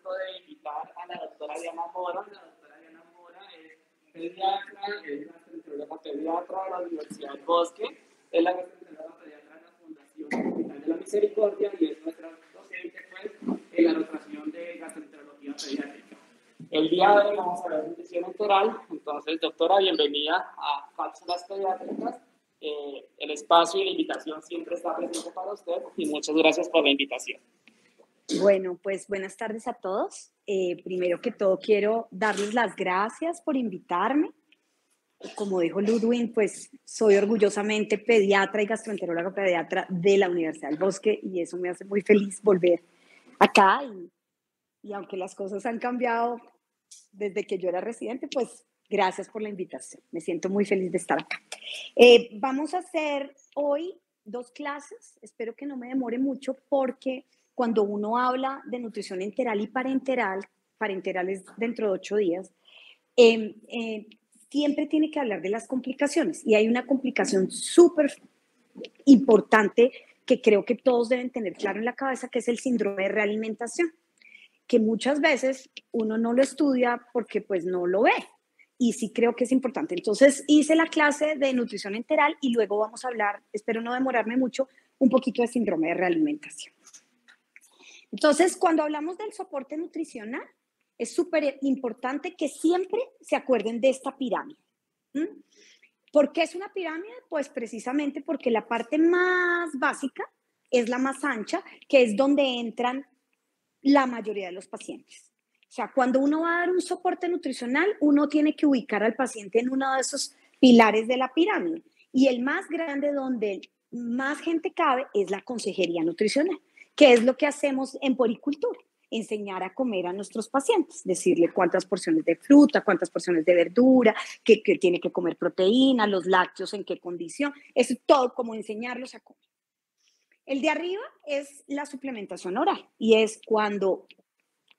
gusto de invitar a la doctora Diana Mora. La doctora Diana Mora es pediatra, es gastroenteróloga pediatra de la Universidad del Bosque, es la gastroenteróloga pediatra de la Fundación Hospital de la Misericordia y es nuestra docente pues, en la rotación de gastroenterología pediátrica. El día de hoy vamos a ver nutrición enteral. Entonces, doctora, bienvenida a Cápsulas Pediátricas. El espacio y la invitación siempre está presente para usted y muchas gracias por la invitación. Bueno, pues buenas tardes a todos. Primero que todo quiero darles las gracias por invitarme. Como dijo Ludwig, pues soy orgullosamente pediatra y gastroenteróloga pediatra de la Universidad del Bosque y eso me hace muy feliz volver acá y aunque las cosas han cambiado desde que yo era residente, pues gracias por la invitación. Me siento muy feliz de estar acá. Vamos a hacer hoy 2 clases. Espero que no me demore mucho porque cuando uno habla de nutrición enteral y parenteral es dentro de 8 días, siempre tiene que hablar de las complicaciones. Y hay una complicación súper importante que creo que todos deben tener claro en la cabeza, que es el síndrome de realimentación, que muchas veces uno no lo estudia porque pues no lo ve. Y sí creo que es importante. Entonces hice la clase de nutrición enteral y luego vamos a hablar, espero no demorarme mucho, un poquito de síndrome de realimentación. Entonces, cuando hablamos del soporte nutricional, es súper importante que siempre se acuerden de esta pirámide. ¿Por qué es una pirámide? Pues precisamente porque la parte más básica es la más ancha, que es donde entran la mayoría de los pacientes. O sea, cuando uno va a dar un soporte nutricional, uno tiene que ubicar al paciente en uno de esos pilares de la pirámide. Y el más grande, donde más gente cabe, es la consejería nutricional, que es lo que hacemos en poricultura. Enseñar a comer a nuestros pacientes, decirle cuántas porciones de fruta, cuántas porciones de verdura, que tiene que comer proteína, los lácteos, en qué condición. Es todo como enseñarlos a comer. El de arriba es la suplementación oral y es cuando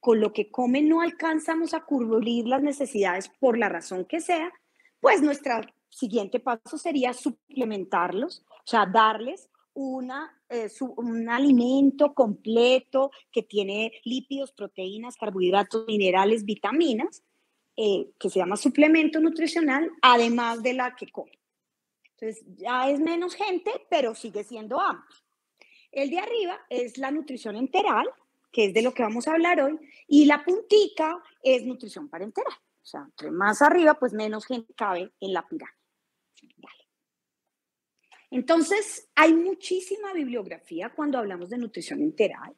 con lo que comen no alcanzamos a cubrir las necesidades por la razón que sea, pues nuestro siguiente paso sería suplementarlos, o sea, darles un alimento completo que tiene lípidos, proteínas, carbohidratos, minerales, vitaminas, que se llama suplemento nutricional, además de la que come. Entonces, ya es menos gente, pero sigue siendo amplio. El de arriba es la nutrición enteral, que es de lo que vamos a hablar hoy, y la puntica es nutrición parenteral. O sea, entre más arriba, pues menos gente cabe en la pirámide. Dale. Entonces, hay muchísima bibliografía cuando hablamos de nutrición enteral.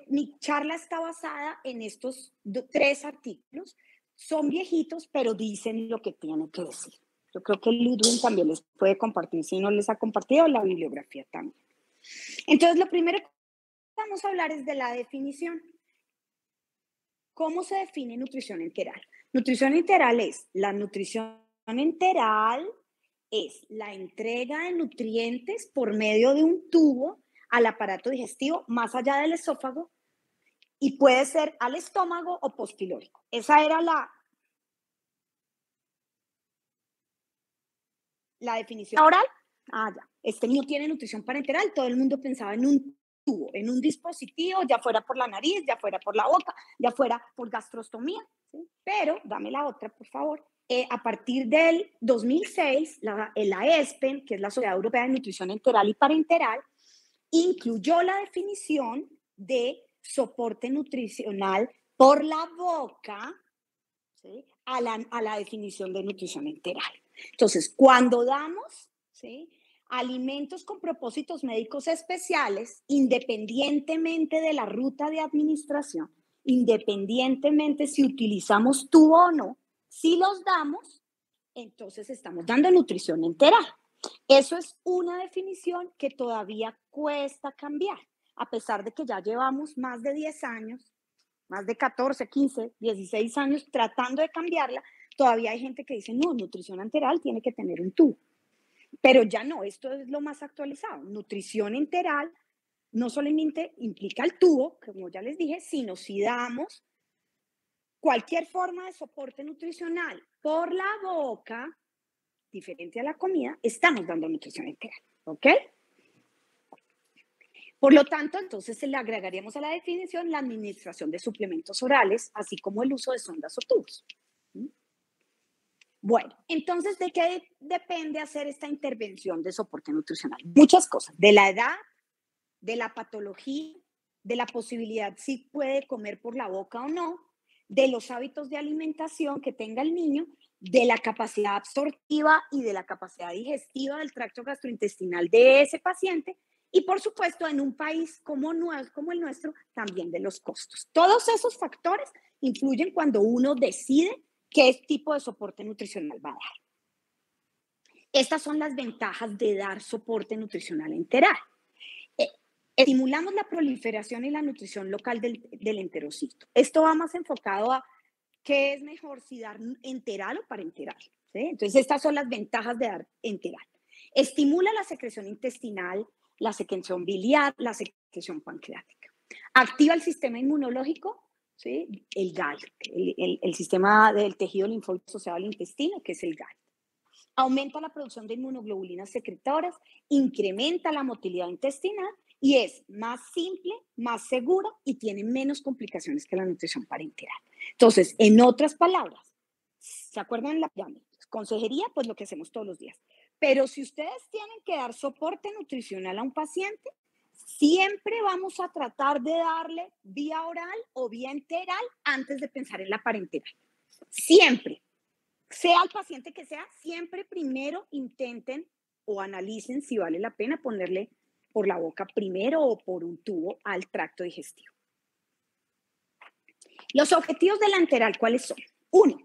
Mi charla está basada en estos 3 artículos. Son viejitos, pero dicen lo que tienen que decir. Yo creo que Ludwig también les puede compartir, si no les ha compartido, la bibliografía también. Entonces, lo primero que vamos a hablar es de la definición. ¿Cómo se define nutrición enteral? Nutrición enteral es la entrega de nutrientes por medio de un tubo al aparato digestivo más allá del esófago y puede ser al estómago o pospilórico. Esa era la definición oral. Ya. Este niño tiene nutrición parenteral, todo el mundo pensaba en un tubo, en un dispositivo, ya fuera por la nariz, ya fuera por la boca, ya fuera por gastrostomía, ¿sí? Pero, dame la otra, por favor. A partir del 2006, la ESPEN, que es la Sociedad Europea de Nutrición Enteral y Parenteral, incluyó la definición de soporte nutricional por la boca, ¿sí? a la definición de nutrición enteral. Entonces, cuando damos, ¿sí?, alimentos con propósitos médicos especiales, independientemente de la ruta de administración, independientemente si utilizamos tubo o no, si los damos, entonces estamos dando nutrición enteral. Eso es una definición que todavía cuesta cambiar, a pesar de que ya llevamos más de 10 años, más de 14, 15, 16 años tratando de cambiarla. Todavía hay gente que dice, no, nutrición enteral tiene que tener un tubo. Pero ya no, esto es lo más actualizado. Nutrición enteral no solamente implica el tubo, como ya les dije, sino si damos cualquier forma de soporte nutricional por la boca, diferente a la comida, estamos dando nutrición enteral, ¿ok? Por lo tanto, entonces se le agregaríamos a la definición la administración de suplementos orales, así como el uso de sondas o tubos. Bueno, entonces, ¿de qué depende hacer esta intervención de soporte nutricional? Muchas cosas, de la edad, de la patología, de la posibilidad si puede comer por la boca o no, de los hábitos de alimentación que tenga el niño, de la capacidad absortiva y de la capacidad digestiva del tracto gastrointestinal de ese paciente y, por supuesto, en un país como el nuestro, también de los costos. Todos esos factores influyen cuando uno decide qué tipo de soporte nutricional va a dar. Estas son las ventajas de dar soporte nutricional enteral. Estimulamos la proliferación y la nutrición local del enterocito. Esto va más enfocado a qué es mejor, si dar enteral o parenteral. ¿Sí? Entonces, estas son las ventajas de dar enteral. Estimula la secreción intestinal, la secreción biliar, la secreción pancreática. Activa el sistema inmunológico, ¿sí? El GAL, el sistema del tejido linfóide asociado al intestino, que es el GAL. Aumenta la producción de inmunoglobulinas secretoras, incrementa la motilidad intestinal y es más simple, más segura y tiene menos complicaciones que la nutrición parenteral. Entonces, en otras palabras, ¿se acuerdan la pirámide? Consejería, pues lo que hacemos todos los días. Pero si ustedes tienen que dar soporte nutricional a un paciente, siempre vamos a tratar de darle vía oral o vía enteral antes de pensar en la parenteral. Siempre. Sea el paciente que sea, siempre primero intenten o analicen si vale la pena ponerle por la boca primero o por un tubo al tracto digestivo. Los objetivos de la enteral, ¿cuáles son? Uno,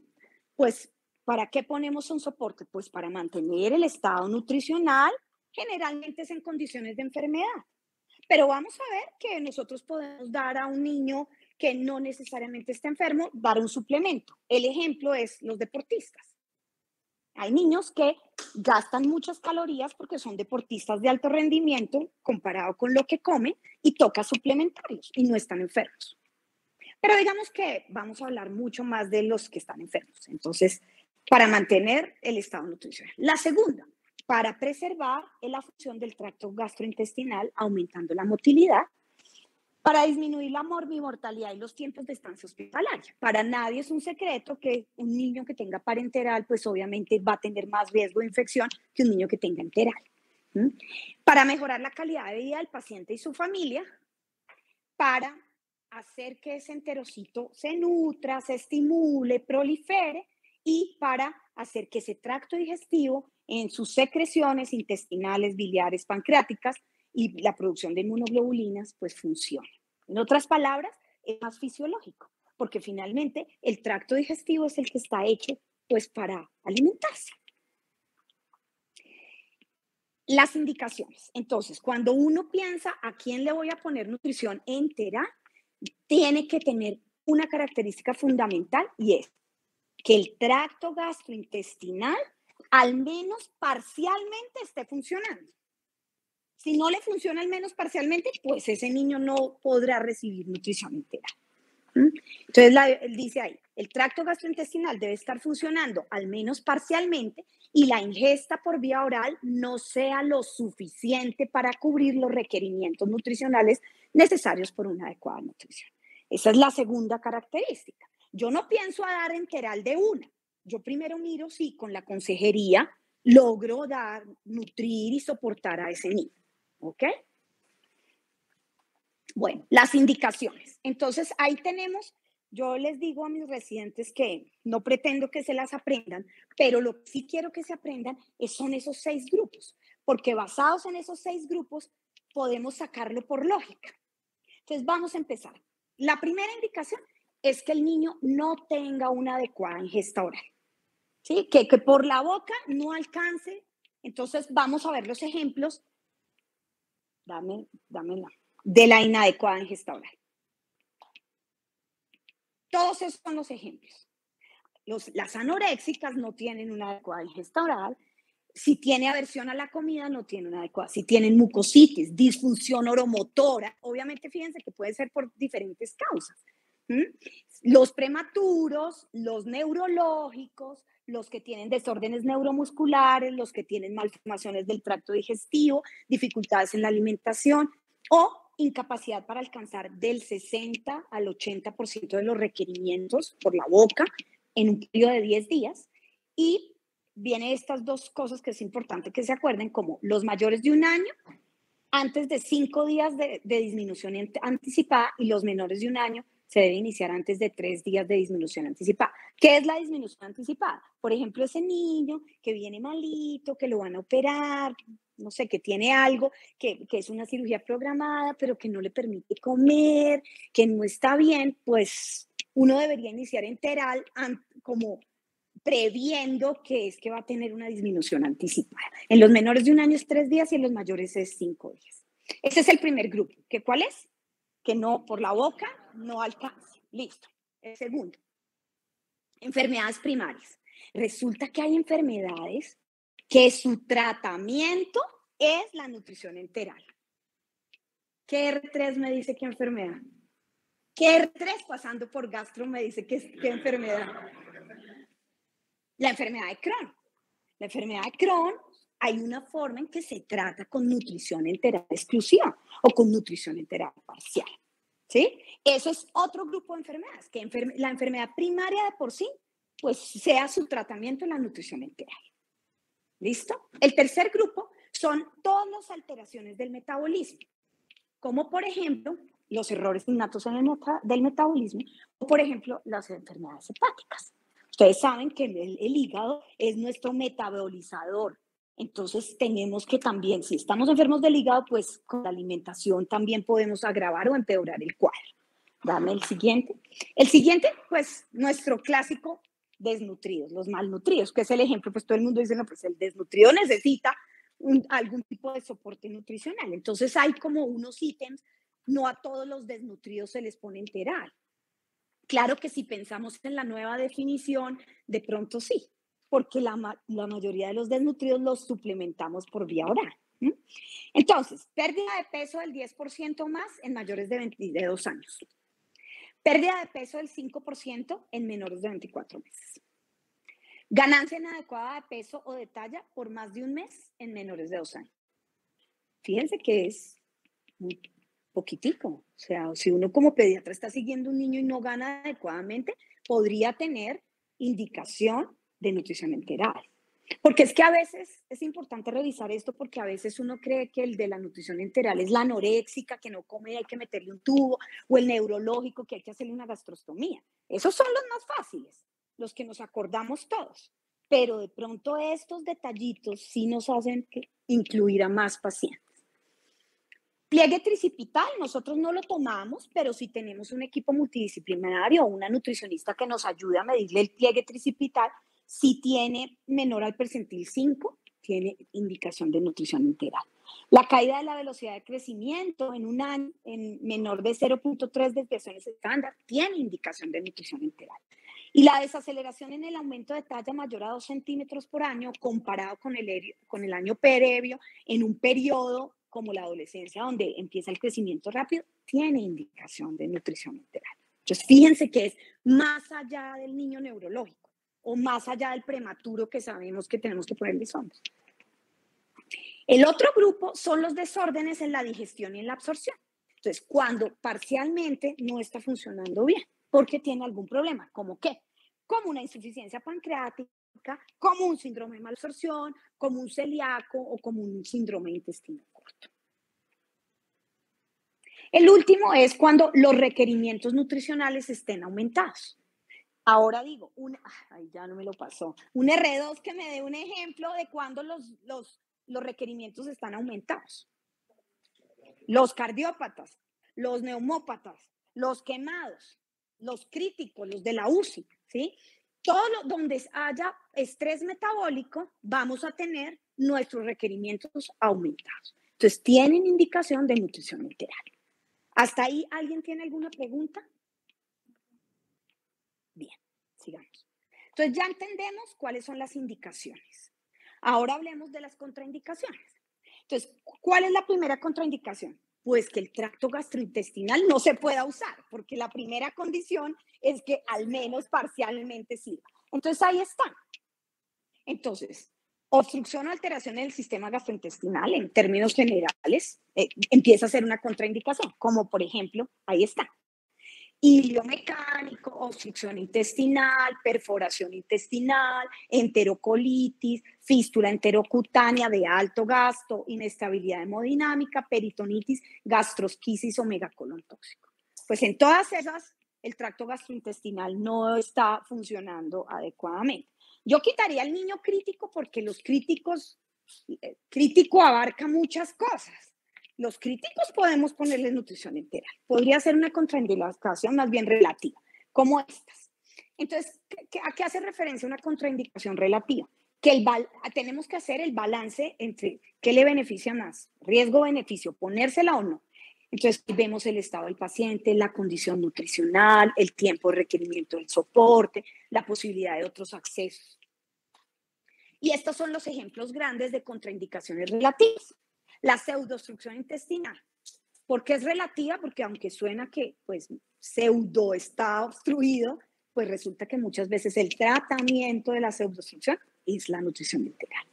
pues, ¿para qué ponemos un soporte? Pues para mantener el estado nutricional, generalmente es en condiciones de enfermedad. Pero vamos a ver que nosotros podemos dar a un niño que no necesariamente está enfermo, dar un suplemento. El ejemplo es los deportistas. Hay niños que gastan muchas calorías porque son deportistas de alto rendimiento comparado con lo que comen y toca suplementarlos y no están enfermos. Pero digamos que vamos a hablar mucho más de los que están enfermos. Entonces, para mantener el estado nutricional. La segunda, para preservar la función del tracto gastrointestinal, aumentando la motilidad, para disminuir la morbimortalidad y los tiempos de estancia hospitalaria. Para nadie es un secreto que un niño que tenga parenteral, pues obviamente va a tener más riesgo de infección que un niño que tenga enteral. Para mejorar la calidad de vida del paciente y su familia, para hacer que ese enterocito se nutra, se estimule, prolifere y para hacer que ese tracto digestivo en sus secreciones intestinales, biliares, pancreáticas y la producción de inmunoglobulinas pues funcione. En otras palabras, es más fisiológico, porque finalmente el tracto digestivo es el que está hecho pues para alimentarse. Las indicaciones. Entonces, cuando uno piensa a quién le voy a poner nutrición entera, tiene que tener una característica fundamental y es que el tracto gastrointestinal al menos parcialmente esté funcionando. Si no le funciona al menos parcialmente, pues ese niño no podrá recibir nutrición entera. Entonces, él dice ahí, el tracto gastrointestinal debe estar funcionando al menos parcialmente y la ingesta por vía oral no sea lo suficiente para cubrir los requerimientos nutricionales necesarios por una adecuada nutrición. Esa es la segunda característica. Yo no pienso a dar enteral de una. Yo primero miro si con la consejería logro dar, nutrir y soportar a ese niño. ¿Ok? Bueno, las indicaciones. Entonces, ahí tenemos, yo les digo a mis residentes que no pretendo que se las aprendan, pero lo que sí quiero que se aprendan son esos 6 grupos, porque basados en esos 6 grupos podemos sacarlo por lógica. Entonces, vamos a empezar. La primera indicación es que el niño no tenga una adecuada ingesta oral, ¿sí? Que por la boca no alcance. Entonces, vamos a ver los ejemplos. Dámela. De la inadecuada ingesta oral. Todos esos son los ejemplos. Las anoréxicas no tienen una adecuada ingesta oral. Si tiene aversión a la comida, no tiene una adecuada. Si tienen mucositis, disfunción oromotora, obviamente fíjense que puede ser por diferentes causas. Los prematuros, los neurológicos, los que tienen desórdenes neuromusculares, los que tienen malformaciones del tracto digestivo, dificultades en la alimentación o incapacidad para alcanzar del 60 al 80% de los requerimientos por la boca en un periodo de 10 días. Y viene estas dos cosas que es importante que se acuerden, como los mayores de 1 año, antes de 5 días de disminución anticipada, y los menores de 1 año se debe iniciar antes de 3 días de disminución anticipada. ¿Qué es la disminución anticipada? Por ejemplo, ese niño que viene malito, que lo van a operar, no sé, que tiene algo, que es una cirugía programada, pero que no le permite comer, que no está bien, pues uno debería iniciar enteral como previendo que es que va a tener una disminución anticipada. En los menores de 1 año es 3 días y en los mayores es 5 días. Ese es el primer grupo. ¿Que cuál es? Que no, por la boca no alcance. Listo. El segundo, enfermedades primarias. Resulta que hay enfermedades que su tratamiento es la nutrición enteral. ¿Qué R3 me dice qué enfermedad? ¿Qué R3 pasando por gastro me dice qué enfermedad? La enfermedad de Crohn. La enfermedad de Crohn, hay una forma en que se trata con nutrición enteral exclusiva o con nutrición enteral parcial. ¿Sí? Eso es otro grupo de enfermedades, que la enfermedad primaria de por sí, pues sea su tratamiento en la nutrición enteral. ¿Listo? El tercer grupo son todas las alteraciones del metabolismo, como por ejemplo los errores innatos del metabolismo o por ejemplo las enfermedades hepáticas. Ustedes saben que el hígado es nuestro metabolizador. Entonces tenemos que también, si estamos enfermos del hígado, pues con la alimentación también podemos agravar o empeorar el cuadro. Dame el siguiente. El siguiente, pues nuestro clásico desnutridos, los malnutridos, que es el ejemplo, pues todo el mundo dice, no, pues el desnutrido necesita algún tipo de soporte nutricional. Entonces hay como unos ítems, no a todos los desnutridos se les pone enteral. Claro que si pensamos en la nueva definición, de pronto sí, porque la mayoría de los desnutridos los suplementamos por vía oral. Entonces, pérdida de peso del 10% más en mayores de 22 años. Pérdida de peso del 5% en menores de 24 meses. Ganancia inadecuada de peso o de talla por más de 1 mes en menores de 2 años. Fíjense que es muy poquitico. O sea, si uno como pediatra está siguiendo un niño y no gana adecuadamente, podría tener indicación de nutrición enteral. Porque es que a veces es importante revisar esto porque a veces uno cree que el de la nutrición enteral es la anoréxica, que no come y hay que meterle un tubo, o el neurológico, que hay que hacerle una gastrostomía. Esos son los más fáciles, los que nos acordamos todos. Pero de pronto estos detallitos sí nos hacen incluir a más pacientes. Pliegue tricipital, nosotros no lo tomamos, pero si tenemos un equipo multidisciplinario o una nutricionista que nos ayude a medirle el pliegue tricipital, si tiene menor al percentil 5, tiene indicación de nutrición integral. La caída de la velocidad de crecimiento en un año, en menor de 0.3 desviaciones estándar, tiene indicación de nutrición integral. Y la desaceleración en el aumento de talla mayor a 2 centímetros por año comparado con el año previo en un periodo como la adolescencia, donde empieza el crecimiento rápido, tiene indicación de nutrición integral. Entonces, fíjense que es más allá del niño neurológico o más allá del prematuro que sabemos que tenemos que ponerle sondas. El otro grupo son los desórdenes en la digestión y en la absorción. Entonces, cuando parcialmente no está funcionando bien, porque tiene algún problema, ¿como qué? Como una insuficiencia pancreática, como un síndrome de malabsorción, como un celíaco o como un síndrome de intestino corto. El último es cuando los requerimientos nutricionales estén aumentados. Ahora digo, ay, ya no me lo pasó. Un R2 que me dé un ejemplo de cuando los requerimientos están aumentados. Los cardiópatas, los neumópatas, los quemados, los críticos, los de la UCI, ¿sí? Todo donde haya estrés metabólico, vamos a tener nuestros requerimientos aumentados. Entonces, tienen indicación de nutrición integral. ¿Hasta ahí alguien tiene alguna pregunta? Bien, sigamos. Entonces, ya entendemos cuáles son las indicaciones. Ahora hablemos de las contraindicaciones. Entonces, ¿cuál es la primera contraindicación? Pues que el tracto gastrointestinal no se pueda usar, porque la primera condición es que al menos parcialmente sirva. Entonces, ahí está. Entonces, obstrucción o alteración en el sistema gastrointestinal, en términos generales, empieza a ser una contraindicación, como por ejemplo, ahí está. Hilio mecánico, obstrucción intestinal, perforación intestinal, enterocolitis, fístula enterocutánea de alto gasto, inestabilidad hemodinámica, peritonitis, gastrosquisis o megacolon tóxico. Pues en todas esas, el tracto gastrointestinal no está funcionando adecuadamente. Yo quitaría al niño crítico porque los críticos, crítico abarca muchas cosas. Los críticos podemos ponerle nutrición enteral. Podría ser una contraindicación más bien relativa, como estas. Entonces, ¿a qué hace referencia una contraindicación relativa? Que tenemos que hacer el balance entre qué le beneficia más, riesgo-beneficio, ponérsela o no. Entonces, vemos el estado del paciente, la condición nutricional, el tiempo de requerimiento del soporte, la posibilidad de otros accesos. Y estos son los ejemplos grandes de contraindicaciones relativas. La pseudoobstrucción intestinal. ¿Por qué es relativa? Porque aunque suena que pues pseudo está obstruido, pues resulta que muchas veces el tratamiento de la pseudoobstrucción es la nutrición integral.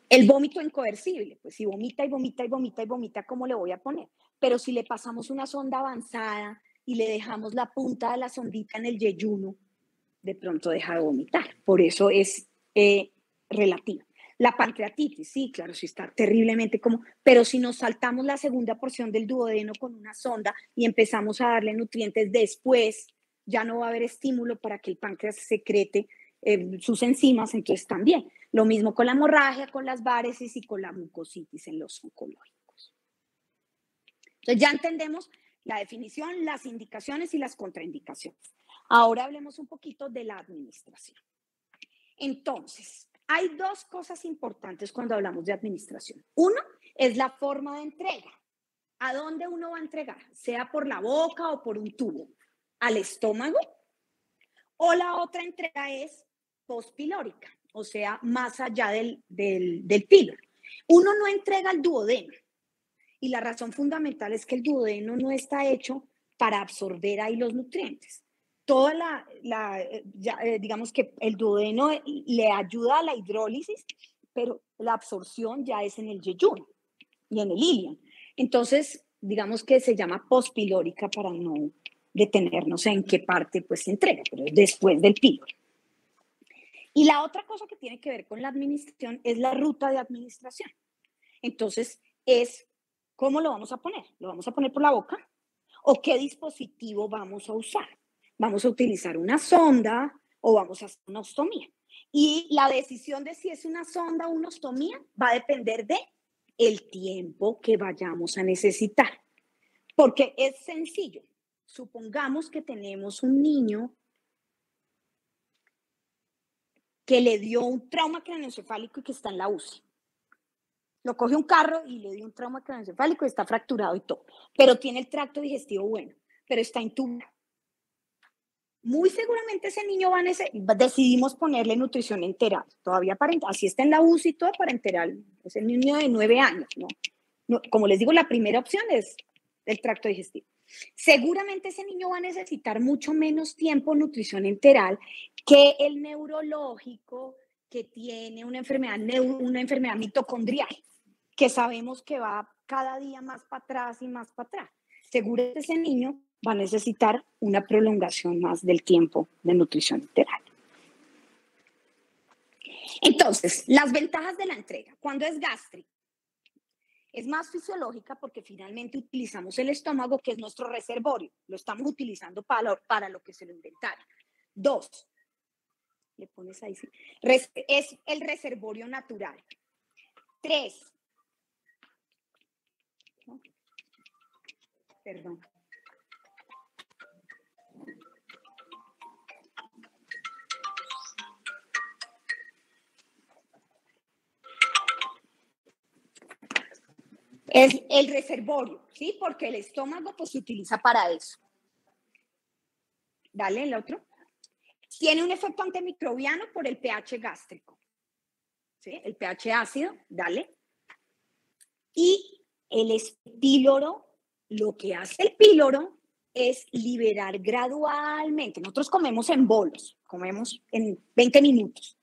El vómito incoercible, pues si vomita y vomita y vomita y vomita, ¿cómo le voy a poner? Pero si le pasamos una sonda avanzada y le dejamos la punta de la sondita en el yeyuno, de pronto deja de vomitar. Por eso es relativa. La pancreatitis, sí, claro, sí está terriblemente como, pero si nos saltamos la segunda porción del duodeno con una sonda y empezamos a darle nutrientes después, ya no va a haber estímulo para que el páncreas secrete sus enzimas, entonces también. Lo mismo con la hemorragia, con las varices y con la mucositis en los oncológicos. Entonces ya entendemos la definición, las indicaciones y las contraindicaciones. Ahora hablemos un poquito de la administración. Entonces, hay dos cosas importantes cuando hablamos de administración. Uno es la forma de entrega. ¿A dónde uno va a entregar? Sea por la boca o por un tubo. ¿Al estómago? O la otra entrega es postpilórica, o sea, más allá del píloro. Uno no entrega el duodeno. Y la razón fundamental es que el duodeno no está hecho para absorber ahí los nutrientes. Digamos que el duodeno le ayuda a la hidrólisis, pero la absorción ya es en el yeyuno y en el ilion. Entonces, digamos que se llama postpilórica para no detenernos en qué parte pues se entrega, pero es después del píloro. Y la otra cosa que tiene que ver con la administración es la ruta de administración. Entonces, ¿cómo lo vamos a poner? ¿Lo vamos a poner por la boca? ¿O qué dispositivo vamos a usar? ¿Vamos a utilizar una sonda o vamos a hacer una ostomía? Y la decisión de si es una sonda o una ostomía va a depender de el tiempo que vayamos a necesitar. Porque es sencillo. Supongamos que tenemos un niño que le dio un trauma craneoencefálico y que está en la UCI. Lo coge un carro y le dio un trauma craneoencefálico y está fracturado y todo. Pero tiene el tracto digestivo bueno, pero está intubado. Muy seguramente ese niño decidimos ponerle nutrición enteral, todavía parenteral, así está en la UCI, todo parenteral, es el niño de 9 años, ¿no? Como les digo, la primera opción es el tracto digestivo. Seguramente ese niño va a necesitar mucho menos tiempo nutrición enteral que el neurológico que tiene una enfermedad mitocondrial, que sabemos que va cada día más para atrás y más para atrás. Seguramente ese niño va a necesitar una prolongación más del tiempo de nutrición enteral. Entonces, las ventajas de la entrega. Cuando es gástrico, es más fisiológica porque finalmente utilizamos el estómago, que es nuestro reservorio. Lo estamos utilizando para lo que se lo inventaron. 2, le pones ahí, sí. Es el reservorio natural. 3, ¿no? Perdón. Es el reservorio, ¿sí? Porque el estómago pues se utiliza para eso. Dale el otro. Tiene un efecto antimicrobiano por el pH gástrico, ¿sí? El pH ácido, dale. Y el píloro, lo que hace el píloro es liberar gradualmente. Nosotros comemos en bolos, comemos en 20 minutos.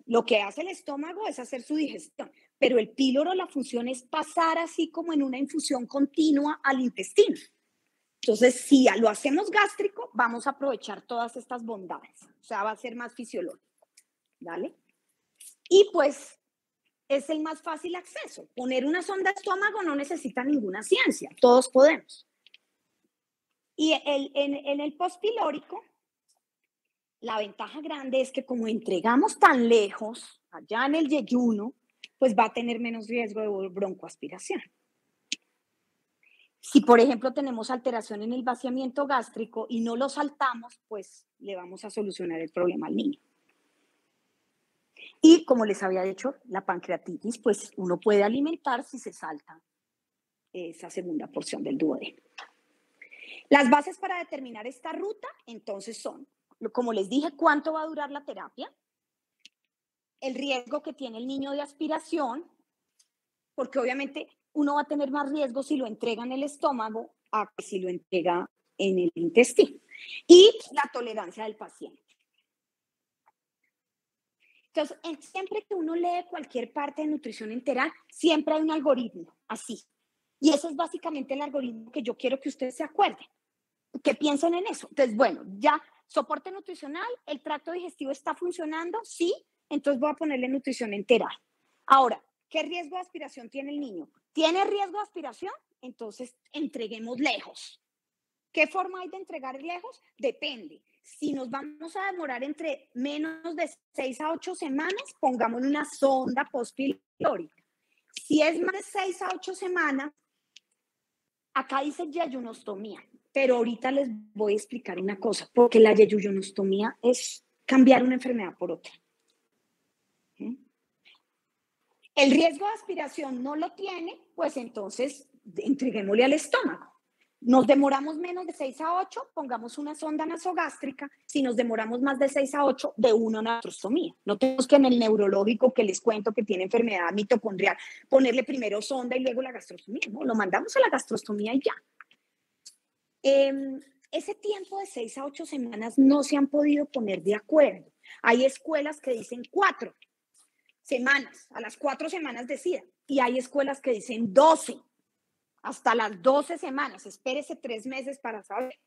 Lo que hace el estómago es hacer su digestión, pero el píloro, la función es pasar así como en una infusión continua al intestino. Entonces, si lo hacemos gástrico, vamos a aprovechar todas estas bondades. O sea, va a ser más fisiológico, ¿vale? Y pues es el más fácil acceso. Poner una sonda de estómago no necesita ninguna ciencia, todos podemos. Y en el postpilórico, la ventaja grande es que como entregamos tan lejos, allá en el yeyuno, pues va a tener menos riesgo de broncoaspiración. Si, por ejemplo, tenemos alteración en el vaciamiento gástrico y no lo saltamos, pues le vamos a solucionar el problema al niño. Y como les había dicho, la pancreatitis, pues uno puede alimentar si se salta esa segunda porción del duodeno. Las bases para determinar esta ruta, entonces, son, como les dije, cuánto va a durar la terapia, el riesgo que tiene el niño de aspiración, porque obviamente uno va a tener más riesgo si lo entrega en el estómago a que si lo entrega en el intestino, y la tolerancia del paciente. Entonces, siempre que uno lee cualquier parte de nutrición enteral, siempre hay un algoritmo así. Y ese es básicamente el algoritmo que yo quiero que ustedes se acuerden, que piensen en eso. Entonces, bueno, ya, soporte nutricional, el tracto digestivo está funcionando, sí, entonces voy a ponerle nutrición enteral. Ahora, ¿qué riesgo de aspiración tiene el niño? ¿Tiene riesgo de aspiración? Entonces, entreguemos lejos. ¿Qué forma hay de entregar lejos? Depende. Si nos vamos a demorar entre menos de 6 a 8 semanas, pongámosle una sonda postpilórica. Si es más de 6 a 8 semanas, acá dice yeyunostomía, pero ahorita les voy a explicar una cosa, porque la yeyunostomía es cambiar una enfermedad por otra. El riesgo de aspiración no lo tiene, pues entonces entreguémosle al estómago. Nos demoramos menos de 6 a 8, pongamos una sonda nasogástrica. Si nos demoramos más de 6 a 8, de una gastrostomía. No tenemos que en el neurológico que les cuento que tiene enfermedad mitocondrial, ponerle primero sonda y luego la gastrostomía. No, lo mandamos a la gastrostomía y ya. Ese tiempo de 6 a 8 semanas no se han podido poner de acuerdo. Hay escuelas que dicen 4 semanas, a las 4 semanas decidan. Y hay escuelas que dicen 12. Hasta las 12 semanas, espérese 3 meses para saber.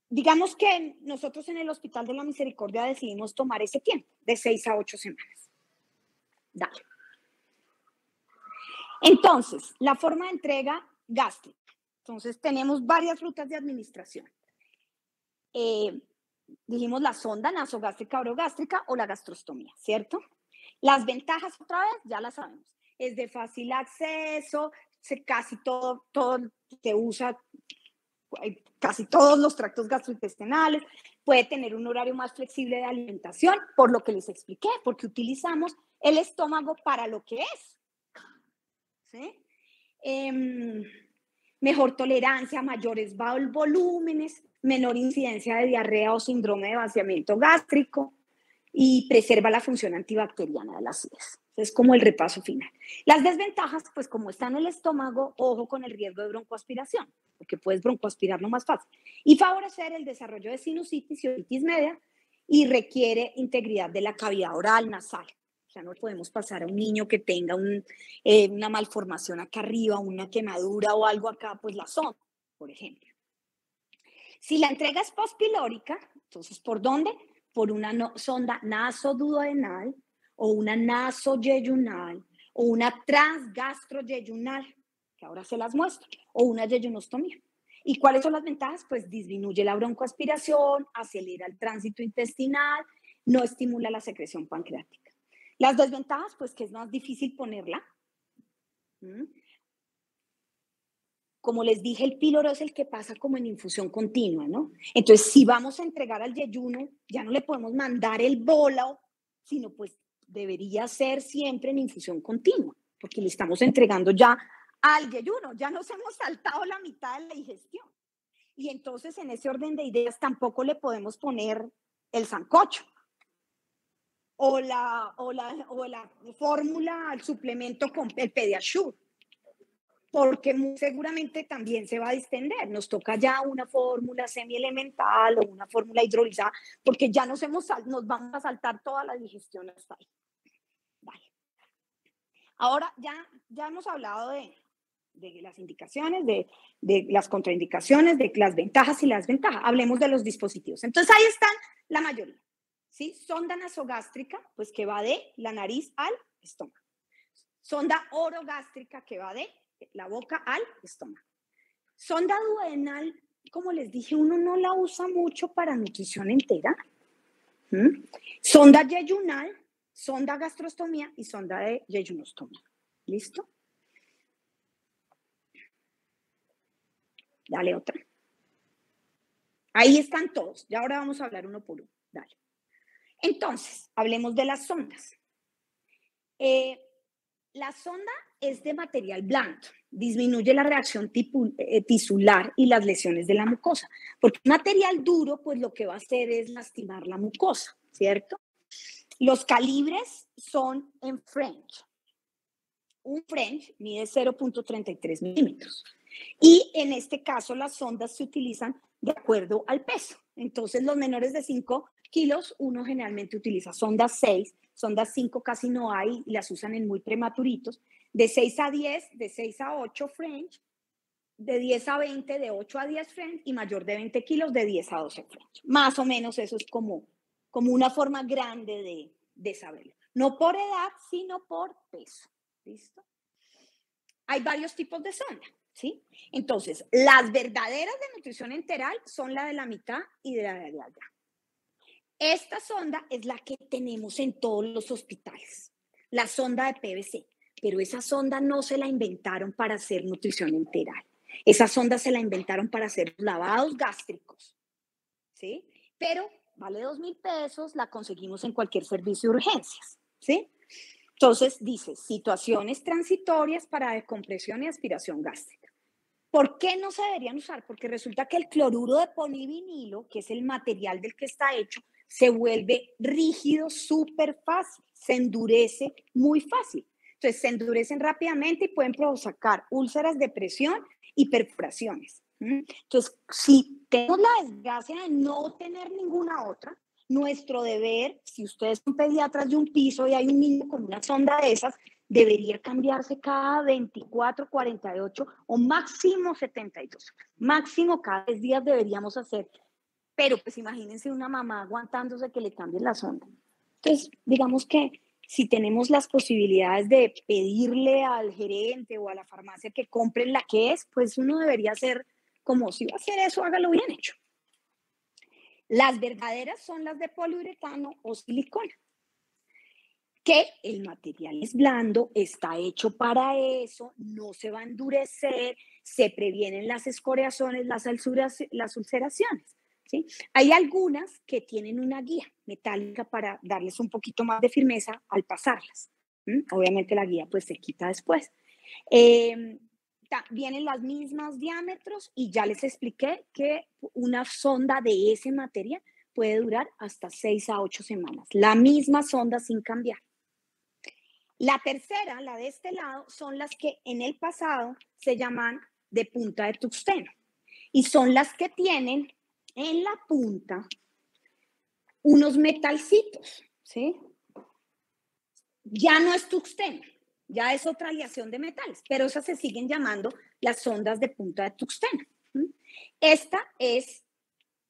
Digamos que nosotros en el Hospital de la Misericordia decidimos tomar ese tiempo, de 6 a 8 semanas. Dale. Entonces, la forma de entrega gástrica. Entonces, tenemos varias rutas de administración. Dijimos la sonda nasogástrica orogástrica o la gastrostomía, ¿cierto? Las ventajas, otra vez, ya las sabemos. Es de fácil acceso, casi todo se usa, casi todos los tractos gastrointestinales, puede tener un horario más flexible de alimentación, por lo que les expliqué, porque utilizamos el estómago para lo que es. ¿Sí? Mejor tolerancia, mayores volúmenes, menor incidencia de diarrea o síndrome de vaciamiento gástrico y preserva la función antibacteriana de las acidez. Es como el repaso final. Las desventajas, pues como está en el estómago, ojo con el riesgo de broncoaspiración, porque puedes broncoaspirarlo más fácil. Y favorecer el desarrollo de sinusitis y otitis media y requiere integridad de la cavidad oral nasal. O sea, no podemos pasar a un niño que tenga una malformación acá arriba, una quemadura o algo acá, pues la sonda, por ejemplo. Si la entrega es postpilórica, entonces, ¿por dónde? Por una sonda nasoduodenal o una nasoyeyunal o una transgastroyeyunal, que ahora se las muestro, o una yeyunostomía. ¿Y cuáles son las ventajas? Pues disminuye la broncoaspiración, acelera el tránsito intestinal, no estimula la secreción pancreática. Las desventajas, pues que es más difícil ponerla. Como les dije, el píloro es el que pasa como en infusión continua, ¿no? Entonces, si vamos a entregar al yeyuno, ya no le podemos mandar el bólao, sino pues debería ser siempre en infusión continua, porque le estamos entregando ya al yeyuno, ya nos hemos saltado la mitad de la digestión. Y entonces, en ese orden de ideas, tampoco le podemos poner el sancocho o la fórmula, el suplemento con el Pediasure, porque muy seguramente también se va a distender. Nos toca ya una fórmula semielemental o una fórmula hidrolizada, porque ya nos vamos a saltar toda la digestión hasta ahí. Vale. Ahora ya hemos hablado de las indicaciones, de las contraindicaciones, de las ventajas y las desventajas. Hablemos de los dispositivos. Entonces ahí están la mayoría. ¿Sí? Sonda nasogástrica, pues que va de la nariz al estómago. Sonda orogástrica, que va de la boca al estómago. Sonda duodenal, como les dije, uno no la usa mucho para nutrición entera. Sonda yeyunal, sonda gastrostomía y sonda de yeyunostomía. ¿Listo? Dale otra. Ahí están todos. Y ahora vamos a hablar uno por uno. Dale. Entonces, hablemos de las sondas. La sonda es de material blando, disminuye la reacción tisular y las lesiones de la mucosa, porque material duro, pues lo que va a hacer es lastimar la mucosa, ¿cierto? Los calibres son en French. Un French mide 0.33 milímetros. Y en este caso las sondas se utilizan de acuerdo al peso. Entonces los menores de 5 kilos uno generalmente utiliza sondas 6, sondas 5 casi no hay y las usan en muy prematuritos. De 6 a 10, de 6 a 8 French, de 10 a 20, de 8 a 10 French y mayor de 20 kilos de 10 a 12 French. Más o menos eso es como una forma grande de saberlo. No por edad, sino por peso. ¿Listo? Hay varios tipos de sonda, ¿sí? Entonces, las verdaderas de nutrición enteral son la de la mitad y de la de allá. Esta sonda es la que tenemos en todos los hospitales, la sonda de PVC, pero esa sonda no se la inventaron para hacer nutrición enteral. Esa sonda se la inventaron para hacer lavados gástricos, ¿sí? Pero vale 2,000 pesos, la conseguimos en cualquier servicio de urgencias, ¿sí? Entonces dice, situaciones transitorias para descompresión y aspiración gástrica. ¿Por qué no se deberían usar? Porque resulta que el cloruro de polivinilo, que es el material del que está hecho, se vuelve rígido súper fácil, se endurece muy fácil. Entonces se endurecen rápidamente y pueden provocar úlceras de presión y perforaciones. Entonces, si tenemos la desgracia de no tener ninguna otra, nuestro deber, si ustedes son pediatras de un piso y hay un niño con una sonda de esas, debería cambiarse cada 24, 48 o máximo 72. Máximo cada 10 días deberíamos hacer. Pero pues imagínense una mamá aguantándose que le cambien la sonda. Entonces, digamos que si tenemos las posibilidades de pedirle al gerente o a la farmacia que compren la que es, pues uno debería hacer como si va a hacer eso, hágalo bien hecho. Las verdaderas son las de poliuretano o silicona, que el material es blando, está hecho para eso, no se va a endurecer, se previenen las escoriaciones, las ulceraciones. ¿Sí? Hay algunas que tienen una guía metálica para darles un poquito más de firmeza al pasarlas. Obviamente la guía pues se quita después. Vienen las mismas diámetros y ya les expliqué que una sonda de ese material puede durar hasta 6 a 8 semanas. La misma sonda sin cambiar. La tercera, la de este lado, son las que en el pasado se llaman de punta de tuxteno y son las que tienen en la punta unos metalcitos, ¿sí? Ya no es tuxteno, ya es otra aleación de metales, pero esas se siguen llamando las sondas de punta de tuxteno. Esta es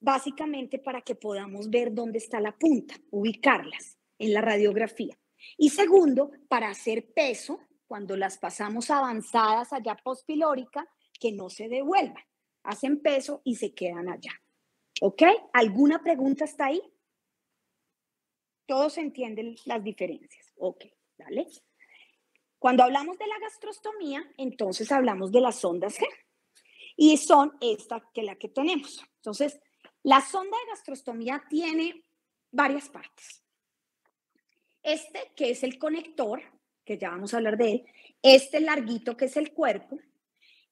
básicamente para que podamos ver dónde está la punta, ubicarlas en la radiografía. Y segundo, para hacer peso, cuando las pasamos avanzadas allá postpilórica, que no se devuelvan. Hacen peso y se quedan allá. ¿Ok? ¿Alguna pregunta hasta ahí? Todos entienden las diferencias. Ok, dale. Cuando hablamos de la gastrostomía, entonces hablamos de las sondas G. Y son esta que la que tenemos. Entonces, la sonda de gastrostomía tiene varias partes. Este, que es el conector, que ya vamos a hablar de él. Este larguito, que es el cuerpo.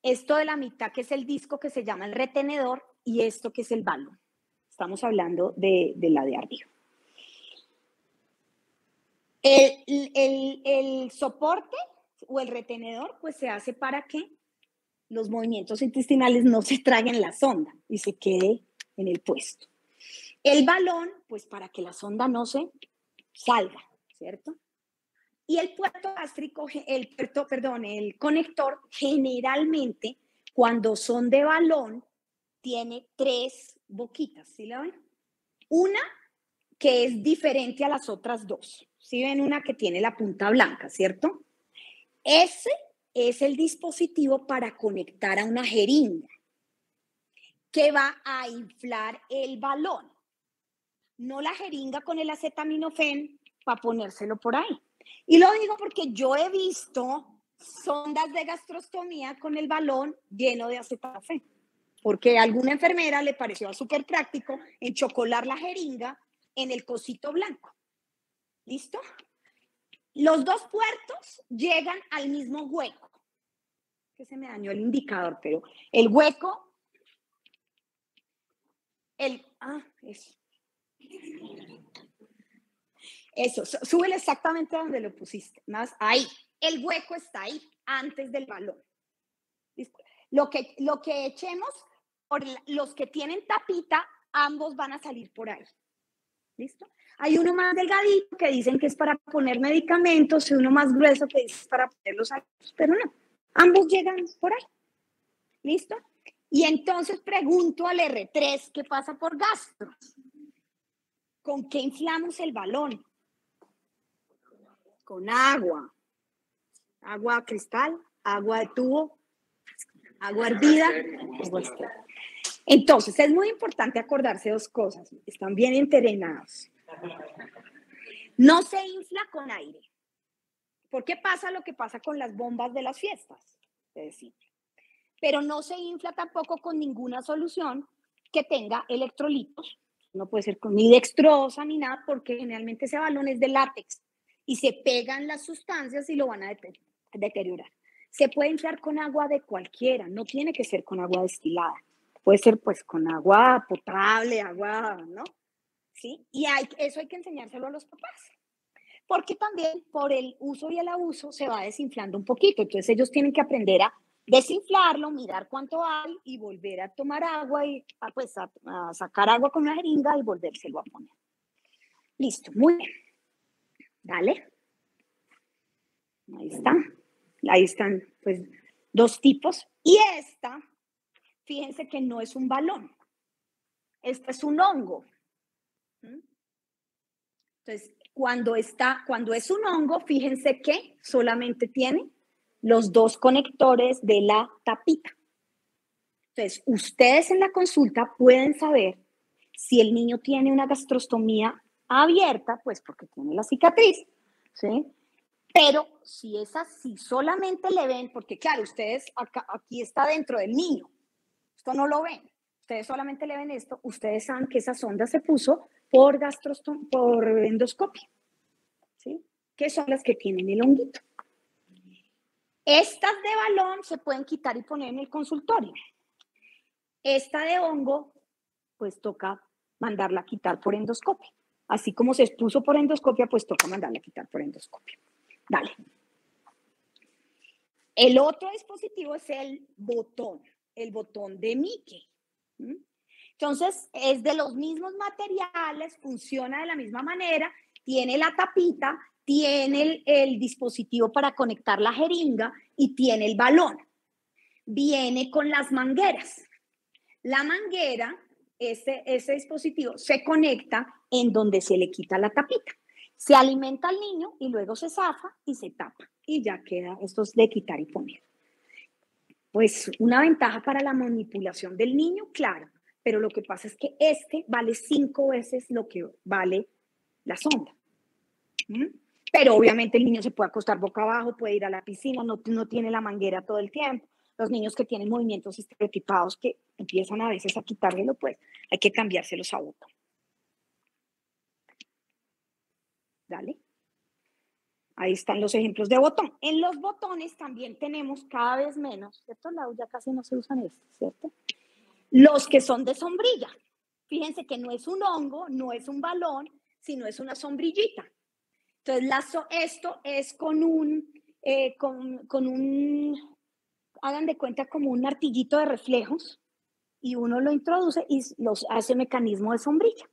Esto de la mitad, que es el disco, que se llama el retenedor. Y esto, que es el balón. Estamos hablando de la de arriba. El soporte o el retenedor, pues se hace para que los movimientos intestinales no se traguen la sonda y se quede en el puesto. El balón, pues para que la sonda no se salga, ¿cierto? Y el puerto gástrico, el conector, generalmente, cuando son de balón, tiene 3 boquitas, ¿sí la ven? Una que es diferente a las otras 2. ¿Sí ven una que tiene la punta blanca, cierto? Ese es el dispositivo para conectar a una jeringa que va a inflar el balón. No la jeringa con el acetaminofén para ponérselo por ahí. Y lo digo porque yo he visto sondas de gastrostomía con el balón lleno de acetaminofén, porque a alguna enfermera le pareció súper práctico enchocolar la jeringa en el cosito blanco. ¿Listo? Los 2 puertos llegan al mismo hueco. Que se me dañó el indicador, pero el hueco, eso, súbele exactamente a donde lo pusiste, más ahí. El hueco está ahí, antes del balón. ¿Listo? Lo que echemos, por los que tienen tapita, ambos van a salir por ahí. ¿Listo? Hay uno más delgadito que dicen que es para poner medicamentos y uno más grueso que dice es para poner los alimentos, pero no, ambos llegan por ahí. ¿Listo? Y entonces pregunto al R3 qué pasa por gastro. ¿Con qué inflamos el balón? Con agua. Agua cristal, agua de tubo, agua hervida. Entonces, es muy importante acordarse 2 cosas. Están bien entrenados. No se infla con aire. ¿Por qué pasa lo que pasa con las bombas de las fiestas? Se desinfla. Pero no se infla tampoco con ninguna solución que tenga electrolitos. No puede ser con ni dextrosa ni nada, porque generalmente ese balón es de látex y se pegan las sustancias y lo van a deteriorar. Se puede inflar con agua de cualquiera, no tiene que ser con agua destilada. Puede ser pues con agua potable, agua, ¿no? ¿Sí? Y eso hay que enseñárselo a los papás. Porque también por el uso y el abuso se va desinflando un poquito. Entonces ellos tienen que aprender a desinflarlo, mirar cuánto hay y volver a tomar agua y pues a sacar agua con una jeringa y volvérselo a poner. Listo, muy bien. Dale. Ahí está. Ahí están pues 2 tipos. Y esta, fíjense que no es un balón. Esta es un hongo. Entonces, cuando es un hongo, fíjense que solamente tiene los 2 conectores de la tapita. Entonces, ustedes en la consulta pueden saber si el niño tiene una gastrostomía abierta, pues porque tiene la cicatriz, ¿sí? Pero si es así, solamente le ven, porque claro, ustedes aquí está dentro del niño, esto no lo ven, ustedes solamente le ven esto, ustedes saben que esa sonda se puso por endoscopia, ¿sí? Que son las que tienen el honguito. Estas de balón se pueden quitar y poner en el consultorio. Esta de hongo, pues toca mandarla a quitar por endoscopia. Así como se expuso por endoscopia, pues toca mandarla a quitar por endoscopia. Dale. El otro dispositivo es el botón de Mickey. Entonces, es de los mismos materiales, funciona de la misma manera, tiene la tapita, tiene el dispositivo para conectar la jeringa y tiene el balón. Viene con las mangueras. La manguera, ese dispositivo, se conecta en donde se le quita la tapita. Se alimenta al niño y luego se zafa y se tapa. Y ya queda, esto es de quitar y poner. Pues una ventaja para la manipulación del niño, claro, pero lo que pasa es que este vale 5 veces lo que vale la sonda. Pero obviamente el niño se puede acostar boca abajo, puede ir a la piscina, no tiene la manguera todo el tiempo. Los niños que tienen movimientos estereotipados que empiezan a veces a quitárselo, pues hay que cambiárselos a botón. Dale. Ahí están los ejemplos de botón. En los botones también tenemos cada vez menos, ¿cierto? Ya casi no se usan estos, ¿cierto? Los que son de sombrilla. Fíjense que no es un hongo, no es un balón, sino es una sombrillita. Entonces, esto es con un, hagan de cuenta como un martillito de reflejos y uno lo introduce y hace mecanismo de sombrilla.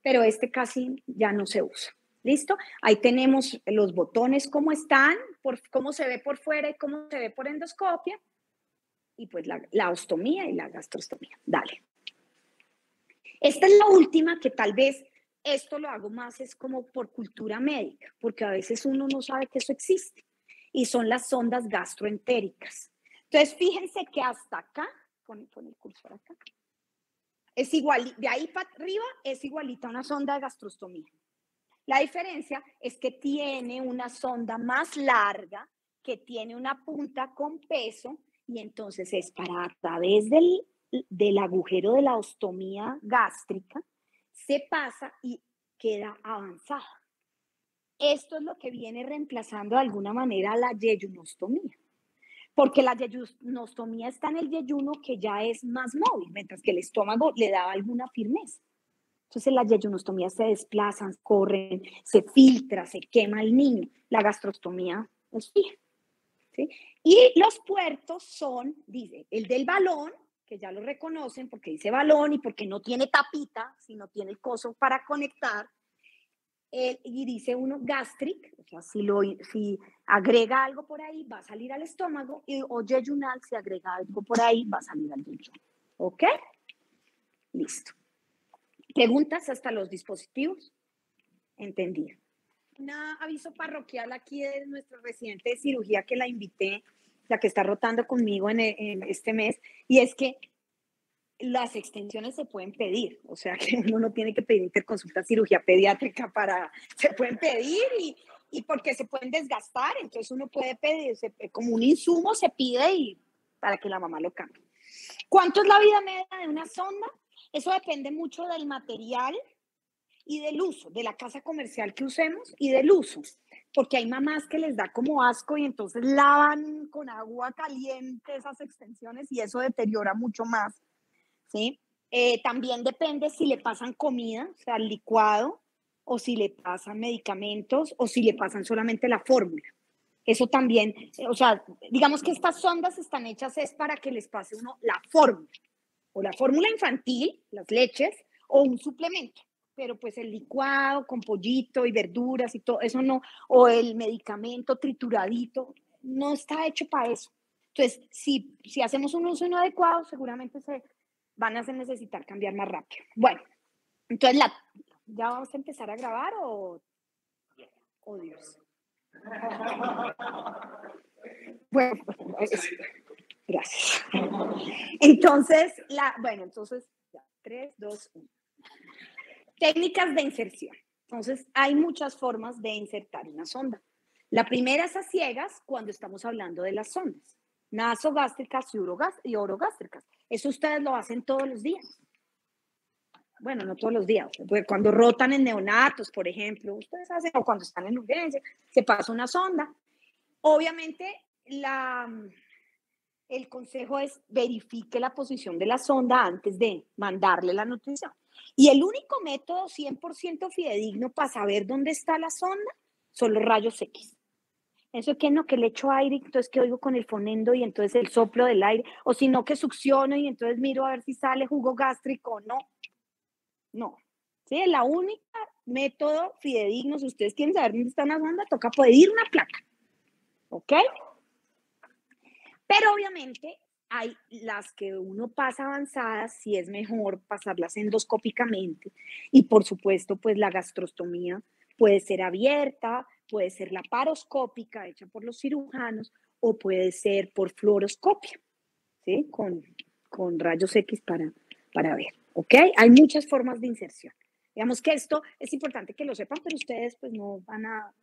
Pero este casi ya no se usa. ¿Listo? Ahí tenemos los botones, cómo están, cómo se ve por fuera y cómo se ve por endoscopia. Y pues la ostomía y la gastrostomía. Dale. Esta es la última que tal vez esto lo hago más es como por cultura médica, porque a veces uno no sabe que eso existe. Y son las sondas gastroentéricas. Entonces, fíjense que hasta acá, pon el cursor acá, es igual, de ahí para arriba es igualita a una sonda de gastrostomía. La diferencia es que tiene una sonda más larga, que tiene una punta con peso, y entonces es para a través del agujero de la ostomía gástrica, se pasa y queda avanzada. Esto es lo que viene reemplazando de alguna manera la yeyunostomía, porque la yeyunostomía está en el yeyuno que ya es más móvil, mientras que el estómago le da alguna firmeza. Entonces las yeyunostomías se desplazan, corren, se filtra, se quema el niño. La gastrostomía es fija. ¿Sí? Y los puertos son, dice, el del balón, que ya lo reconocen porque dice balón y porque no tiene tapita, sino tiene el coso para conectar. Y dice uno gastric, o sea, si agrega algo por ahí, va a salir al estómago, o yeyunal, si agrega algo por ahí, va a salir al yeyuno. ¿Ok? Listo. ¿Preguntas hasta los dispositivos? Entendido. Un aviso parroquial aquí de nuestra residente de cirugía que la invité, la que está rotando conmigo en este mes, y es que las extensiones se pueden pedir, o sea que uno no tiene que pedir interconsulta cirugía pediátrica se pueden pedir y porque se pueden desgastar, entonces uno puede pedir, como un insumo se pide y para que la mamá lo cambie. ¿Cuánto es la vida media de una sonda? Eso depende mucho del material y del uso, de la casa comercial que usemos y del uso, porque hay mamás que les da como asco y entonces lavan con agua caliente esas extensiones y eso deteriora mucho más, ¿sí? También depende si le pasan comida, o sea, licuado, o si le pasan medicamentos, o si le pasan solamente la fórmula. Eso también, o sea, digamos que estas sondas están hechas es para que les pase uno la fórmula, o la fórmula infantil, las leches, o un suplemento. Pero pues el licuado con pollito y verduras y todo eso no, o el medicamento trituradito, no está hecho para eso. Entonces, si hacemos un uso inadecuado, seguramente se van a necesitar cambiar más rápido. Bueno, entonces, ¿ya vamos a empezar a grabar o Dios? Bueno, gracias. Entonces, entonces, 3, 2, 1. Técnicas de inserción. Entonces, hay muchas formas de insertar una sonda. La primera es a ciegas cuando estamos hablando de las sondas. Nasogástricas y orogástricas. Eso ustedes lo hacen todos los días. Bueno, no todos los días. Cuando rotan en neonatos, por ejemplo, ustedes hacen, o cuando están en urgencia, se pasa una sonda. Obviamente, el consejo es verifique la posición de la sonda antes de mandarle la nutrición. Y el único método 100% fidedigno para saber dónde está la sonda son los rayos X. Eso que no, que le echo aire, entonces que oigo con el fonendo y entonces el soplo del aire, o si no que succiono y entonces miro a ver si sale jugo gástrico o no. No. ¿Sí? La única método fidedigno, si ustedes quieren saber dónde está una sonda, toca pedir una placa. ¿Ok? Pero obviamente hay las que uno pasa avanzadas, si es mejor pasarlas endoscópicamente. Y por supuesto, pues la gastrostomía puede ser abierta, puede ser laparoscópica, hecha por los cirujanos, o puede ser por fluoroscopia, ¿sí? Con rayos X para ver, ¿ok? Hay muchas formas de inserción. Digamos que esto es importante que lo sepan, pero ustedes pues no van a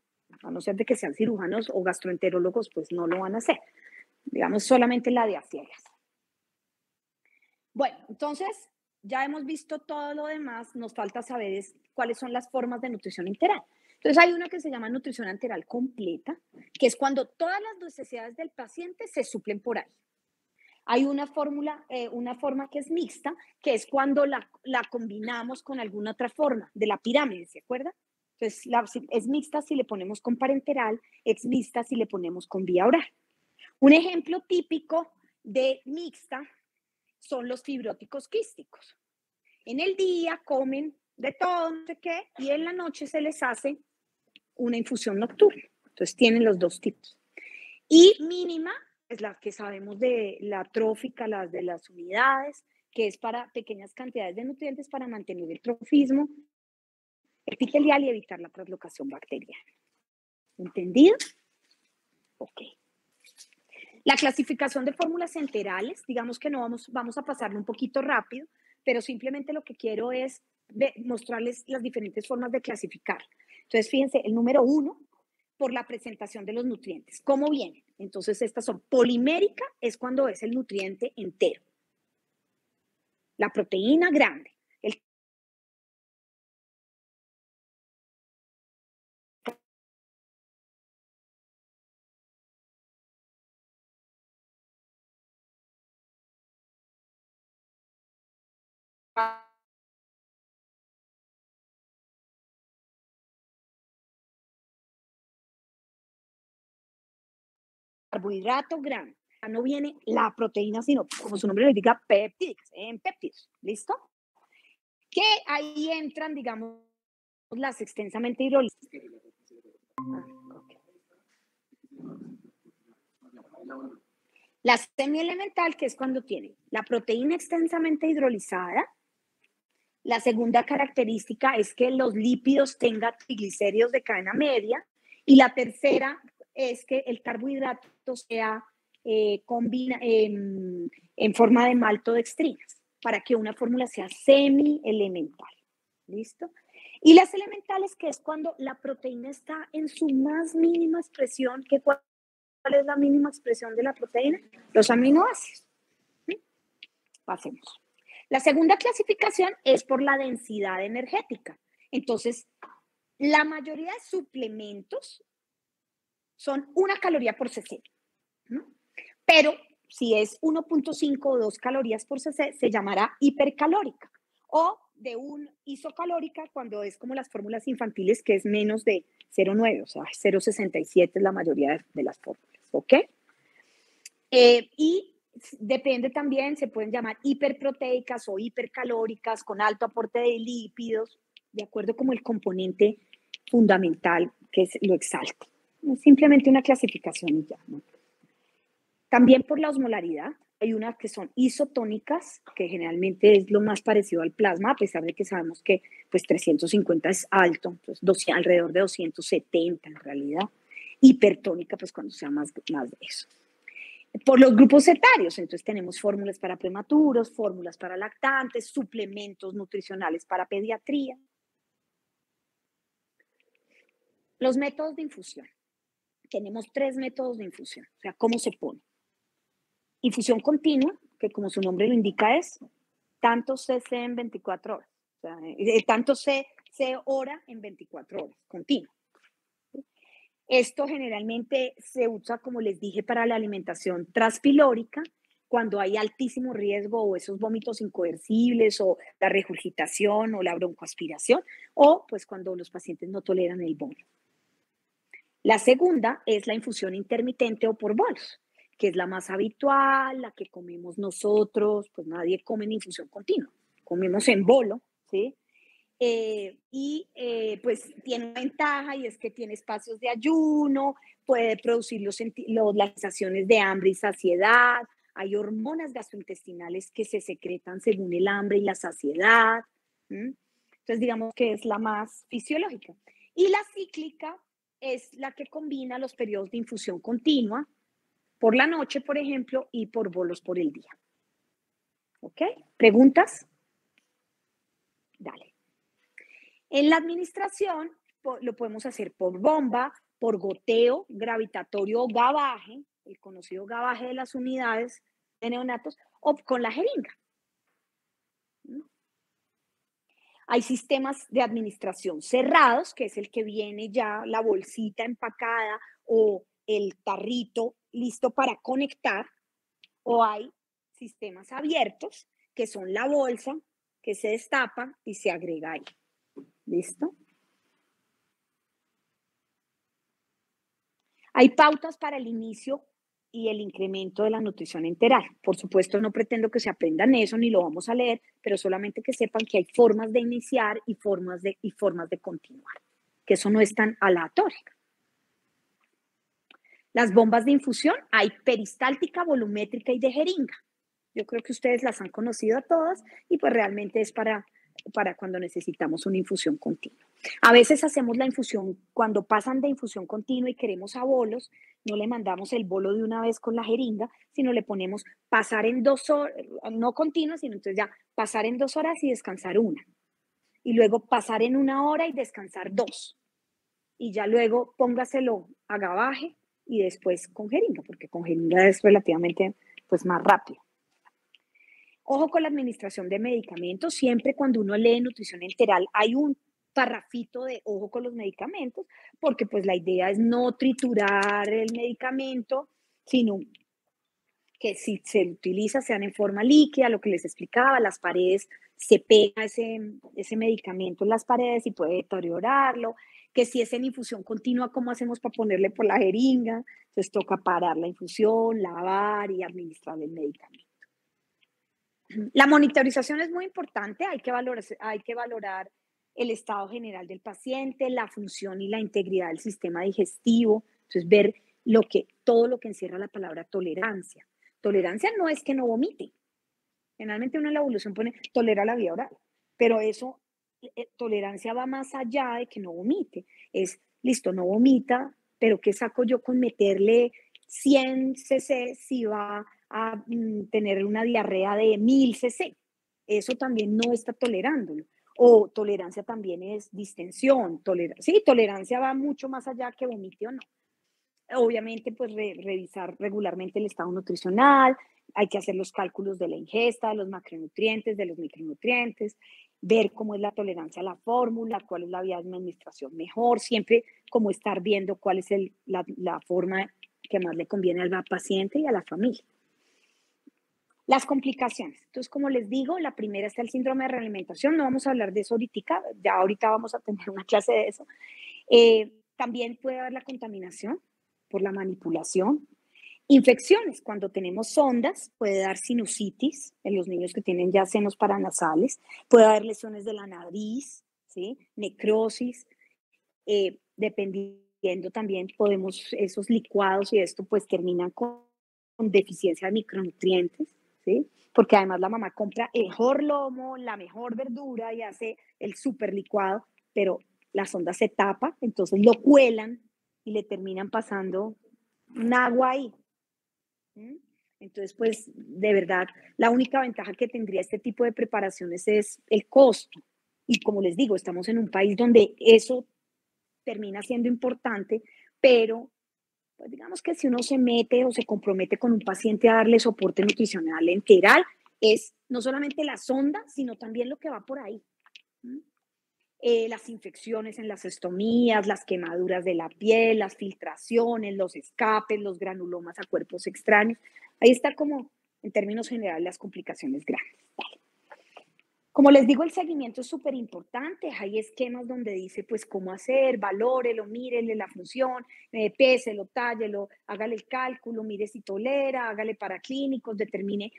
no ser de que sean cirujanos o gastroenterólogos, pues no lo van a hacer. Digamos, solamente la de a ciegas. Bueno, entonces ya hemos visto todo lo demás, nos falta saber cuáles son las formas de nutrición enteral. Entonces hay una que se llama nutrición enteral completa, que es cuando todas las necesidades del paciente se suplen por ahí. Hay una forma que es mixta, que es cuando la combinamos con alguna otra forma de la pirámide, ¿se acuerdan? Entonces es mixta si le ponemos con parenteral, es mixta si le ponemos con vía oral. Un ejemplo típico de mixta son los fibróticos quísticos. En el día comen de todo, no sé qué, y en la noche se les hace una infusión nocturna. Entonces tienen los dos tipos. Y mínima es la que sabemos de la trófica, las de las unidades, que es para pequeñas cantidades de nutrientes para mantener el trofismo epitelial y evitar la translocación bacteriana. ¿Entendido? Ok. La clasificación de fórmulas enterales, digamos que no vamos a pasarlo un poquito rápido, pero simplemente lo que quiero es mostrarles las diferentes formas de clasificar. Entonces, fíjense, el número 1, por la presentación de los nutrientes. ¿Cómo vienen? Entonces, estas son polimérica, es cuando es el nutriente entero. La proteína grande. El carbohidrato grande. No viene la proteína, sino, como su nombre lo indica, péptidos, en péptidos. ¿Listo? Que ahí entran, digamos, las extensamente hidrolizadas. La semielemental, que es cuando tiene la proteína extensamente hidrolizada. La segunda característica es que los lípidos tengan triglicéridos de cadena media. Y la tercera es que el carbohidrato sea en forma de maltodextrinas, para que una fórmula sea semielemental. ¿Listo? Y las elementales, que es cuando la proteína está en su más mínima expresión. ¿Cuál es la mínima expresión de la proteína? Los aminoácidos. ¿Sí? Pasemos. La segunda clasificación es por la densidad energética. Entonces, la mayoría de suplementos son 1 caloría por cc. Pero si es 1.5 o 2 calorías por cc, se llamará hipercalórica. O de un isocalórica cuando es como las fórmulas infantiles, que es menos de 0,9, o sea, 0,67 es la mayoría de las fórmulas, ¿ok? Y depende también, se pueden llamar hiperproteicas o hipercalóricas con alto aporte de lípidos, de acuerdo como el componente fundamental que lo exalte. Es simplemente una clasificación y ya, ¿no? También por la osmolaridad, hay unas que son isotónicas, que generalmente es lo más parecido al plasma, a pesar de que sabemos que pues 350 es alto, entonces alrededor de 270 en realidad. Hipertónica, pues cuando sea más de eso. Por los grupos etarios, entonces tenemos fórmulas para prematuros, fórmulas para lactantes, suplementos nutricionales para pediatría. Los métodos de infusión. Tenemos 3 métodos de infusión, o sea, ¿cómo se pone? Infusión continua, que como su nombre lo indica es tanto cc en 24 horas, o sea, tanto c hora en 24 horas, continua. Esto generalmente se usa, como les dije, para la alimentación transpilórica, cuando hay altísimo riesgo o esos vómitos incoercibles o la regurgitación o la broncoaspiración, o pues cuando los pacientes no toleran el vómito. La segunda es la infusión intermitente o por bolos, que es la más habitual, la que comemos nosotros, pues nadie come en infusión continua, comemos en bolo, ¿sí? Pues tiene una ventaja y es que tiene espacios de ayuno, puede producir las sensaciones de hambre y saciedad, hay hormonas gastrointestinales que se secretan según el hambre y la saciedad. Entonces digamos que es la más fisiológica. Y la cíclica es la que combina los periodos de infusión continua, por la noche, por ejemplo, y por bolos por el día. ¿Ok? ¿Preguntas? Dale. En la administración lo podemos hacer por bomba, por goteo gravitatorio o gabaje, el conocido gabaje de las unidades de neonatos, o con la jeringa. Hay sistemas de administración cerrados, que es el que viene ya la bolsita empacada o el tarrito listo para conectar, o hay sistemas abiertos, que son la bolsa que se destapa y se agrega ahí. ¿Listo? Hay pautas para el inicio y el incremento de la nutrición enteral. Por supuesto, no pretendo que se aprendan eso ni lo vamos a leer, pero solamente que sepan que hay formas de iniciar y formas de continuar. que eso no es tan aleatorio. Las bombas de infusión hay peristáltica, volumétrica y de jeringa. Yo creo que ustedes las han conocido a todas y pues realmente es para cuando necesitamos una infusión continua. A veces hacemos la infusión, cuando pasan de infusión continua y queremos a bolos, no le mandamos el bolo de una vez con la jeringa, sino le ponemos pasar en 2 horas, no continua, sino entonces ya pasar en 2 horas y descansar 1. Y luego pasar en 1 hora y descansar 2. Y ya luego póngaselo a gabaje y después con jeringa, porque con jeringa es relativamente pues más rápido. Ojo con la administración de medicamentos. Siempre cuando uno lee nutrición enteral hay un parrafito de ojo con los medicamentos, porque pues la idea es no triturar el medicamento, sino que si se utiliza sean en forma líquida, lo que les explicaba, las paredes, se pega ese medicamento en las paredes y puede deteriorarlo, que si es en infusión continua, ¿cómo hacemos para ponerle por la jeringa? Entonces toca parar la infusión, lavar y administrar el medicamento. La monitorización es muy importante, hay que valorar el estado general del paciente, la función y la integridad del sistema digestivo, entonces ver todo lo que encierra la palabra tolerancia. Tolerancia no es que no vomite, generalmente uno en la evolución pone tolera la vía oral, pero eso, tolerancia va más allá de que no vomite, es listo, no vomita, pero ¿qué saco yo con meterle 100 cc si va a tener una diarrea de 1000 cc? Eso también no está tolerándolo. O tolerancia también es distensión. Sí, tolerancia va mucho más allá que vomite o no. Obviamente, pues revisar regularmente el estado nutricional, hay que hacer los cálculos de la ingesta, de los macronutrientes, de los micronutrientes, ver cómo es la tolerancia a la fórmula, cuál es la vía de administración mejor, siempre como estar viendo cuál es la forma que más le conviene al paciente y a la familia. Las complicaciones. Entonces, como les digo, la primera está el síndrome de realimentación. No vamos a hablar de eso ahorita, ya ahorita vamos a tener una clase de eso. También puede haber la contaminación por la manipulación. Infecciones, cuando tenemos sondas, puede dar sinusitis en los niños que tienen ya senos paranasales. Puede haber lesiones de la nariz, ¿sí? Necrosis. Dependiendo también, esos licuados y esto pues terminan con deficiencia de micronutrientes, ¿sí? Porque además la mamá compra el mejor lomo, la mejor verdura y hace el super licuado, pero la sonda se tapa, entonces lo cuelan y le terminan pasando un agua ahí. Entonces, pues, de verdad, la única ventaja que tendría este tipo de preparaciones es el costo. Y como les digo, estamos en un país donde eso termina siendo importante, pero pues digamos que si uno se mete o se compromete con un paciente a darle soporte nutricional enteral, es no solamente la sonda, sino también lo que va por ahí. Las infecciones en las estomías, las quemaduras de la piel, las filtraciones, los escapes, los granulomas a cuerpos extraños. Ahí está como, en términos generales, las complicaciones grandes. Vale. Como les digo, el seguimiento es súper importante. Hay esquemas donde dice, pues, cómo hacer, valórelo, mírele la función, péselo, tállelo, hágale el cálculo, mire si tolera, hágale paraclínicos, determine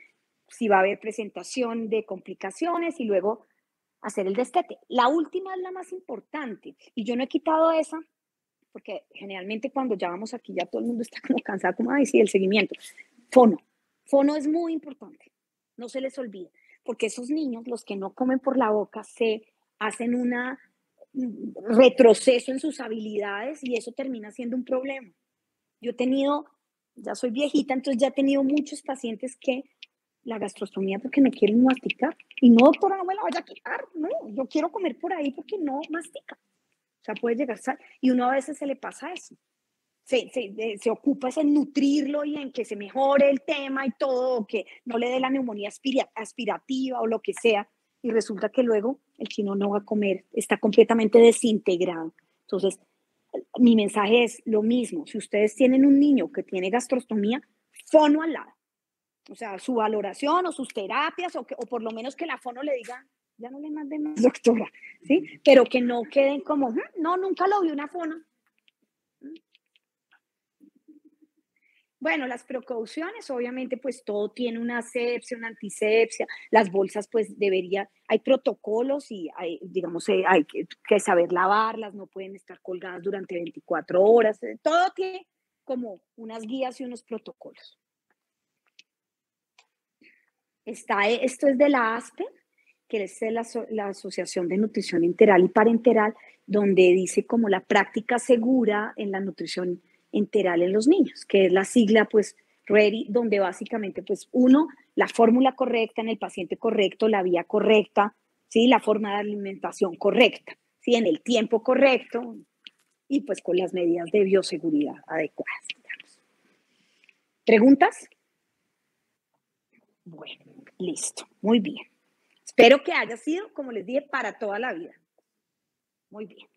si va a haber presentación de complicaciones y luego hacer el destete. La última es la más importante y yo no he quitado esa porque generalmente cuando ya vamos aquí ya todo el mundo está como cansado, como, ay, sí, el seguimiento. Fono. Fono es muy importante, no se les olvide, porque esos niños, los que no comen por la boca, se hacen un retroceso en sus habilidades y eso termina siendo un problema. Yo he tenido, ya soy viejita, entonces ya he tenido muchos pacientes que la gastrostomía porque no quieren masticar. Y no, doctora, no me la vaya a quitar. No, yo quiero comer por ahí porque no mastica. O sea, puede llegar, y uno a veces se le pasa eso. Se ocupa en nutrirlo y en que se mejore el tema y todo, o que no le dé la neumonía aspirativa o lo que sea. Y resulta que luego el chino no va a comer, está completamente desintegrado. Entonces, mi mensaje es lo mismo. Si ustedes tienen un niño que tiene gastrostomía, fono al lado. O sea, su valoración o sus terapias, o por lo menos que la fono le diga, ya no le mande más, doctora, ¿sí? Pero que no queden como, no, nunca lo vi una fono. Bueno, las precauciones, obviamente, pues todo tiene una asepsia, una antisepsia, las bolsas pues hay protocolos y hay, digamos, hay que saber lavarlas, no pueden estar colgadas durante 24 horas, todo tiene como unas guías y unos protocolos. Esto es de la ASPE, que es la Asociación de Nutrición Enteral y Parenteral, donde dice como la práctica segura en la nutrición enteral en los niños, que es la sigla pues READY, donde básicamente pues uno, la fórmula correcta en el paciente correcto, la vía correcta, ¿sí? La forma de alimentación correcta, ¿sí? En el tiempo correcto y pues con las medidas de bioseguridad adecuadas. Digamos. ¿Preguntas? Bueno, listo, muy bien. Espero que haya sido, como les dije, para toda la vida. Muy bien.